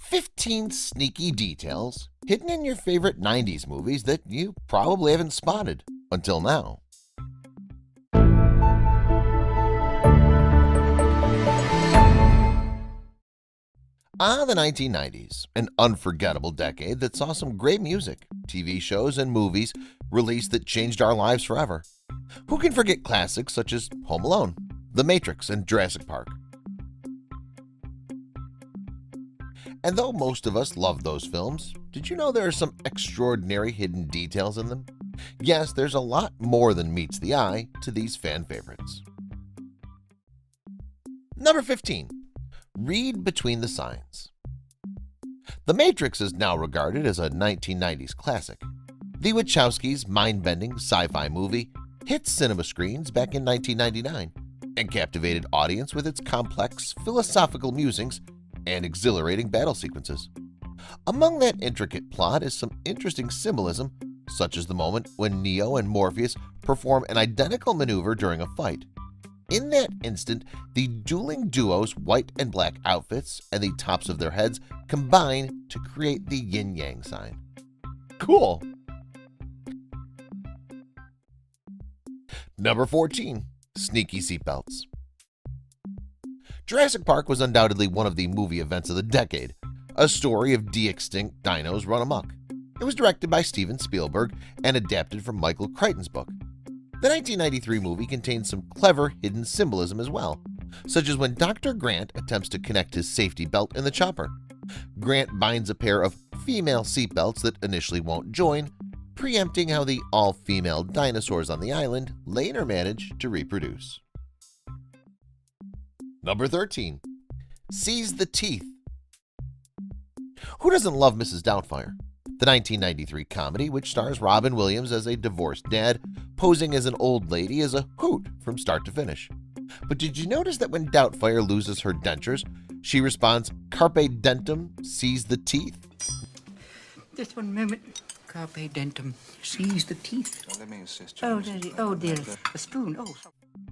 15 sneaky details hidden in your favorite 90s movies that you probably haven't spotted until now. The 1990s, an unforgettable decade that saw some great music, TV shows, and movies released that changed our lives forever. Who can forget classics such as Home Alone, The Matrix, and Jurassic Park? And though most of us love those films, did you know there are some extraordinary hidden details in them? Yes, there's a lot more than meets the eye to these fan favorites. Number 15. Read between the signs. The Matrix is now regarded as a 1990s classic. The Wachowskis' mind-bending sci-fi movie hit cinema screens back in 1999 and captivated audience with its complex philosophical musings and exhilarating battle sequences. Among that intricate plot is some interesting symbolism, such as the moment when Neo and Morpheus perform an identical maneuver during a fight. In that instant, the dueling duo's white and black outfits and the tops of their heads combine to create the yin-yang sign. Cool! Number 14. Sneaky seatbelts. Jurassic Park was undoubtedly one of the movie events of the decade, a story of de-extinct dinos run amok. It was directed by Steven Spielberg and adapted from Michael Crichton's book. The 1993 movie contains some clever hidden symbolism as well, such as when Dr. Grant attempts to connect his safety belt in the chopper. Grant binds a pair of female seatbelts that initially won't join, preempting how the all-female dinosaurs on the island later manage to reproduce. Number 13. Seize the Teeth. Who doesn't love Mrs. Doubtfire? The 1993 comedy, which stars Robin Williams as a divorced dad, posing as an old lady, is a hoot from start to finish. But did you notice that when Doubtfire loses her dentures, she responds, "Carpe dentum, seize the teeth"? Just one moment. Carpe dentum, seize the teeth. Oh, let me assist you. Oh, Daddy. Oh, dear. A spoon. Oh.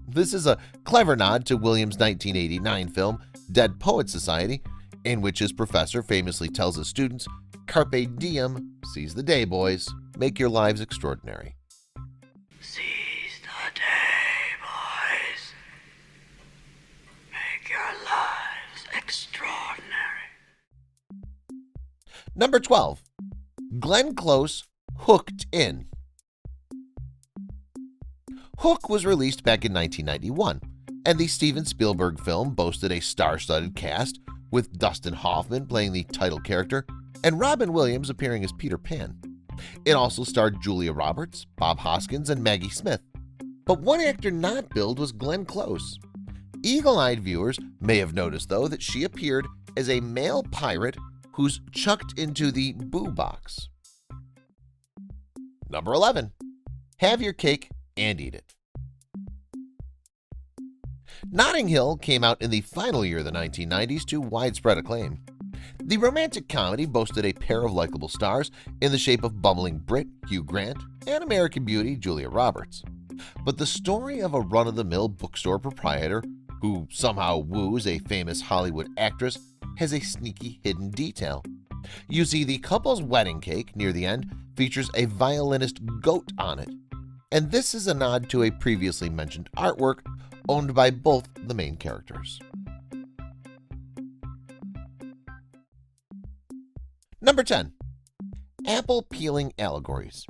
This is a clever nod to Williams' 1989 film, Dead Poets Society, in which his professor famously tells his students, "Carpe diem, seize the day, boys. Make your lives extraordinary." Seize the day, boys. Make your lives extraordinary. Number 12. Glenn Close, Hooked In. Hook was released back in 1991, and the Steven Spielberg film boasted a star-studded cast with Dustin Hoffman playing the title character and Robin Williams appearing as Peter Pan. It also starred Julia Roberts, Bob Hoskins, and Maggie Smith. But one actor not billed was Glenn Close. Eagle-eyed viewers may have noticed, though, that she appeared as a male pirate who's chucked into the boo box. Number 11. Have your cake and eat it. Notting Hill came out in the final year of the 1990s to widespread acclaim. The romantic comedy boasted a pair of likable stars in the shape of bumbling Brit Hugh Grant and American Beauty Julia Roberts. But the story of a run-of-the-mill bookstore proprietor who somehow woos a famous Hollywood actress has a sneaky hidden detail. You see, the couple's wedding cake near the end features a violinist goat on it, and this is a nod to a previously mentioned artwork owned by both the main characters. Number 10. Apple peeling allegories.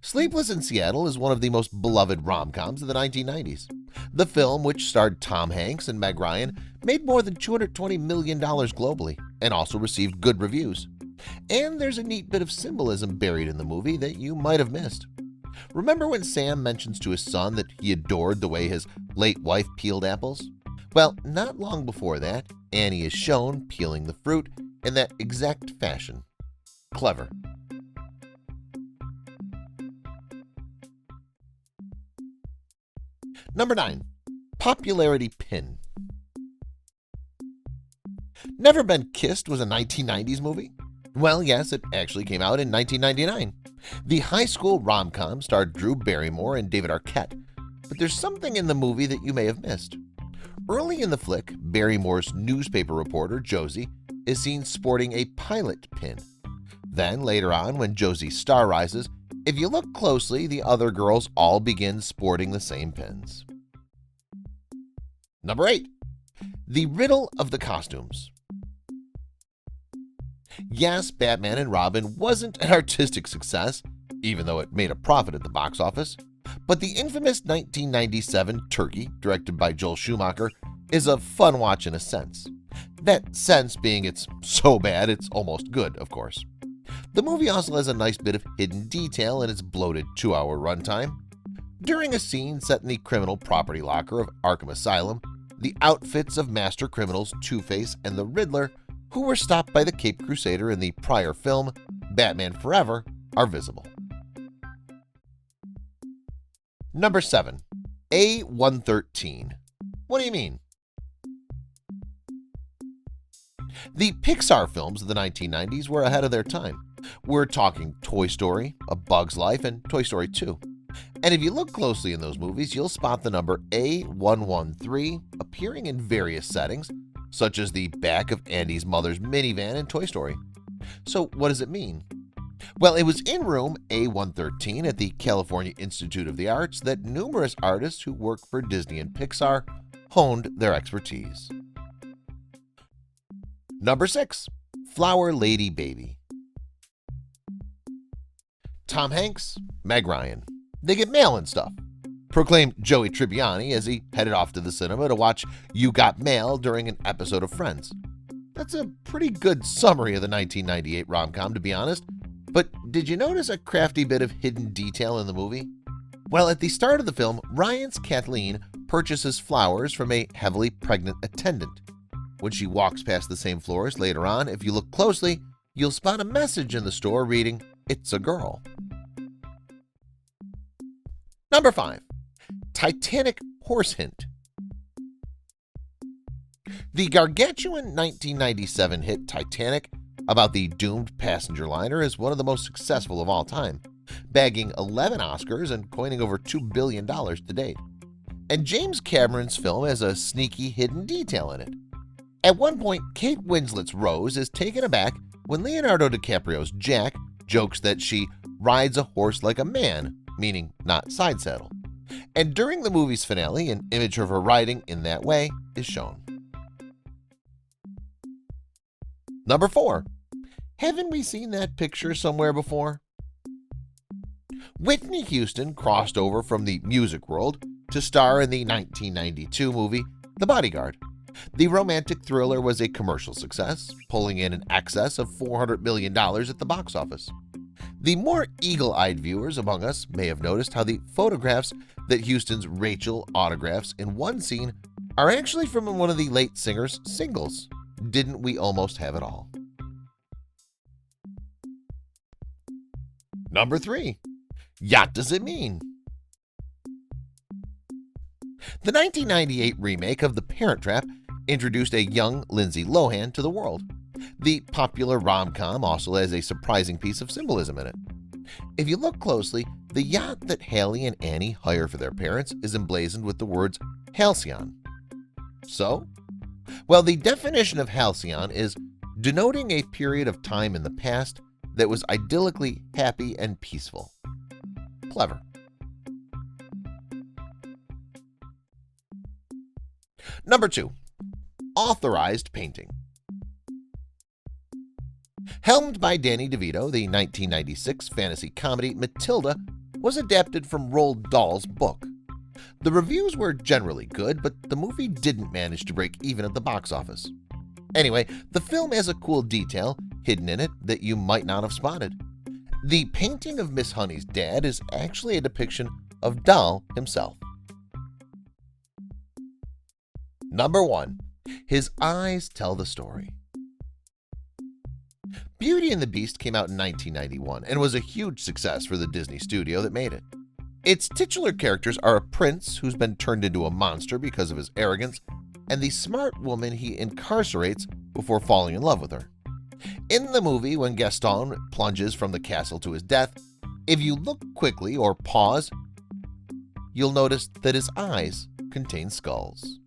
Sleepless in Seattle is one of the most beloved rom-coms of the 1990s. The film, which starred Tom Hanks and Meg Ryan, made more than $220 million globally and also received good reviews. And there's a neat bit of symbolism buried in the movie that you might have missed. Remember when Sam mentions to his son that he adored the way his late wife peeled apples? Well, not long before that, Annie is shown peeling the fruit in that exact fashion. Clever. Number 9. Popularity pin. Never Been Kissed was a 1990s movie? Well, yes, it actually came out in 1999. The high school rom-com starred Drew Barrymore and David Arquette, but there's something in the movie that you may have missed. Early in the flick, Barrymore's newspaper reporter, Josie, is seen sporting a pilot pin. Then later on, when Josie's star rises, if you look closely, the other girls all begin sporting the same pins. Number 8. The riddle of the costumes. Yes, Batman and Robin wasn't an artistic success, even though it made a profit at the box office, but the infamous 1997 Turkey, directed by Joel Schumacher, is a fun watch in a sense. That sense being it's so bad it's almost good, of course. The movie also has a nice bit of hidden detail in its bloated 2-hour runtime. During a scene set in the criminal property locker of Arkham Asylum, the outfits of master criminals Two-Face and the Riddler, who were stopped by the Caped Crusader in the prior film, Batman Forever, are visible. Number 7. A113. What do you mean? The Pixar films of the 1990s were ahead of their time. We're talking Toy Story, A Bug's Life, and Toy Story 2. And if you look closely in those movies, you'll spot the number A113 appearing in various settings, such as the back of Andy's mother's minivan in Toy Story. So what does it mean? Well, it was in room A113 at the California Institute of the Arts that numerous artists who work for Disney and Pixar honed their expertise. Number 6. Flower Lady Baby. Tom Hanks, Meg Ryan. They get mail and stuff, proclaimed Joey Tribbiani as he headed off to the cinema to watch You Got Mail during an episode of Friends. That's a pretty good summary of the 1998 rom-com, to be honest, but did you notice a crafty bit of hidden detail in the movie? Well, at the start of the film, Ryan's Kathleen purchases flowers from a heavily pregnant attendant. When she walks past the same florist later on, if you look closely, you'll spot a message in the store reading, "It's a girl." Number 5. Titanic horse hint. The gargantuan 1997 hit Titanic, about the doomed passenger liner, is one of the most successful of all time, bagging 11 Oscars and coining over $2 billion to date. And James Cameron's film has a sneaky hidden detail in it. At one point, Kate Winslet's Rose is taken aback when Leonardo DiCaprio's Jack jokes that she rides a horse like a man, meaning not side saddle. And during the movie's finale, an image of her riding in that way is shown. Number 4. Haven't we seen that picture somewhere before? Whitney Houston crossed over from the music world to star in the 1992 movie The Bodyguard. The romantic thriller was a commercial success, pulling in excess of $400 million at the box office. The more eagle-eyed viewers among us may have noticed how the photographs that Houston's Rachael autographs in one scene are actually from one of the late singer's singles, Didn't We Almost Have It All? Number 3. Yacht Does It Mean? The 1998 remake of The Parent Trap introduced a young Lindsay Lohan to the world. The popular rom-com also has a surprising piece of symbolism in it. If you look closely, the yacht that Hallie and Annie hire for their parents is emblazoned with the words Halcyon. So? Well, the definition of Halcyon is denoting a period of time in the past that was idyllically happy and peaceful. Clever. Number 2. Authorized painting. Helmed by Danny DeVito, the 1996 fantasy comedy Matilda was adapted from Roald Dahl's book. The reviews were generally good, but the movie didn't manage to break even at the box office. Anyway, the film has a cool detail hidden in it that you might not have spotted. The painting of Miss Honey's dad is actually a depiction of Dahl himself. Number 1. His eyes tell the story. Beauty and the Beast came out in 1991 and was a huge success for the Disney studio that made it. Its titular characters are a prince who's been turned into a monster because of his arrogance, and the smart woman he incarcerates before falling in love with her. In the movie, when Gaston plunges from the castle to his death, if you look quickly or pause, you'll notice that his eyes contain skulls.